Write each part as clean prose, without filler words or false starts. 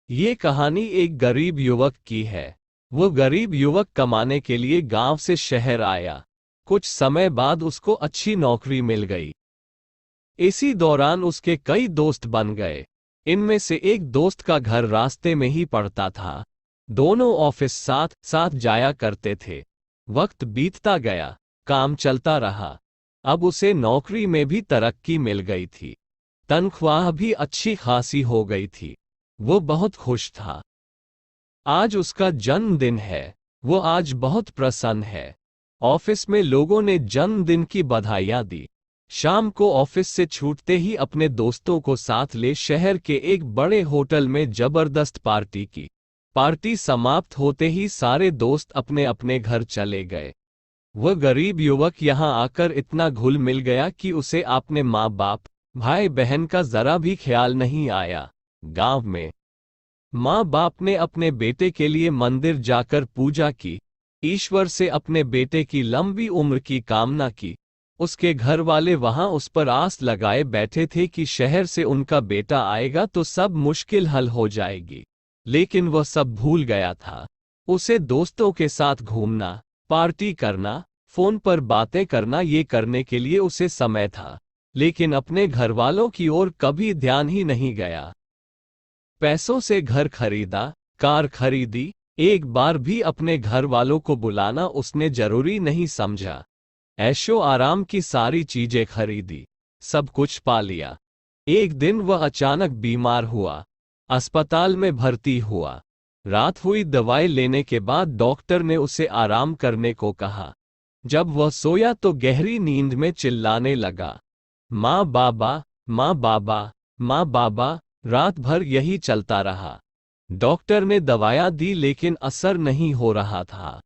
ये कहानी एक गरीब युवक की है। वो गरीब युवक कमाने के लिए गांव से शहर आया। कुछ समय बाद उसको अच्छी नौकरी मिल गई। इसी दौरान उसके कई दोस्त बन गए। इनमें से एक दोस्त का घर रास्ते में ही पड़ता था। दोनों ऑफिस साथ साथ जाया करते थे। वक्त बीतता गया, काम चलता रहा। अब उसे नौकरी में भी तरक्की मिल गई थी। तनख्वाह भी अच्छी खासी हो गई थी। वो बहुत खुश था। आज उसका जन्मदिन है। वो आज बहुत प्रसन्न है। ऑफिस में लोगों ने जन्मदिन की बधाइयां दी। शाम को ऑफिस से छूटते ही अपने दोस्तों को साथ ले शहर के एक बड़े होटल में जबरदस्त पार्टी की। पार्टी समाप्त होते ही सारे दोस्त अपने अपने घर चले गए। वह गरीब युवक यहाँ आकर इतना घुल मिल गया कि उसे अपने माँ बाप, भाई बहन का जरा भी ख्याल नहीं आया। गांव में माँ बाप ने अपने बेटे के लिए मंदिर जाकर पूजा की। ईश्वर से अपने बेटे की लंबी उम्र की कामना की। उसके घर वाले वहां उस पर आस लगाए बैठे थे कि शहर से उनका बेटा आएगा तो सब मुश्किल हल हो जाएगी। लेकिन वह सब भूल गया था। उसे दोस्तों के साथ घूमना, पार्टी करना, फोन पर बातें करना, ये करने के लिए उसे समय था। लेकिन अपने घर वालों की ओर कभी ध्यान ही नहीं गया। पैसों से घर खरीदा, कार खरीदी, एक बार भी अपने घर वालों को बुलाना उसने जरूरी नहीं समझा। ऐशो आराम की सारी चीजें खरीदी, सब कुछ पा लिया। एक दिन वह अचानक बीमार हुआ। अस्पताल में भर्ती हुआ। रात हुई, दवाई लेने के बाद डॉक्टर ने उसे आराम करने को कहा। जब वह सोया तो गहरी नींद में चिल्लाने लगा, माँ बाबा, माँ बाबा, माँ बाबा। रात भर यही चलता रहा। डॉक्टर ने दवाइयां दी लेकिन असर नहीं हो रहा था।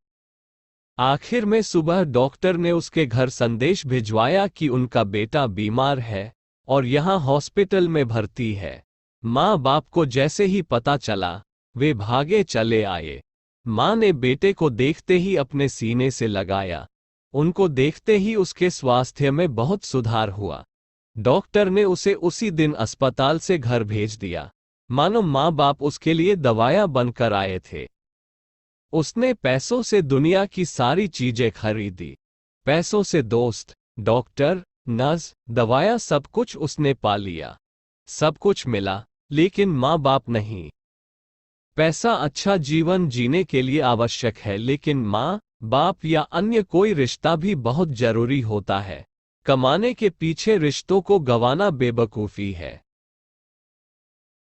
आखिर में सुबह डॉक्टर ने उसके घर संदेश भिजवाया कि उनका बेटा बीमार है और यहाँ हॉस्पिटल में भर्ती है। माँ बाप को जैसे ही पता चला, वे भागे चले आए। माँ ने बेटे को देखते ही अपने सीने से लगाया। उनको देखते ही उसके स्वास्थ्य में बहुत सुधार हुआ। डॉक्टर ने उसे उसी दिन अस्पताल से घर भेज दिया, मानो माँ बाप उसके लिए दवाइयां बनकर आए थे। उसने पैसों से दुनिया की सारी चीजें खरीदी। पैसों से दोस्त, डॉक्टर, नर्स, दवाइयां, सब कुछ उसने पा लिया। सब कुछ मिला, लेकिन माँ बाप नहीं। पैसा अच्छा जीवन जीने के लिए आवश्यक है, लेकिन माँ बाप या अन्य कोई रिश्ता भी बहुत जरूरी होता है। कमाने के पीछे रिश्तों को गंवाना बेवकूफी है।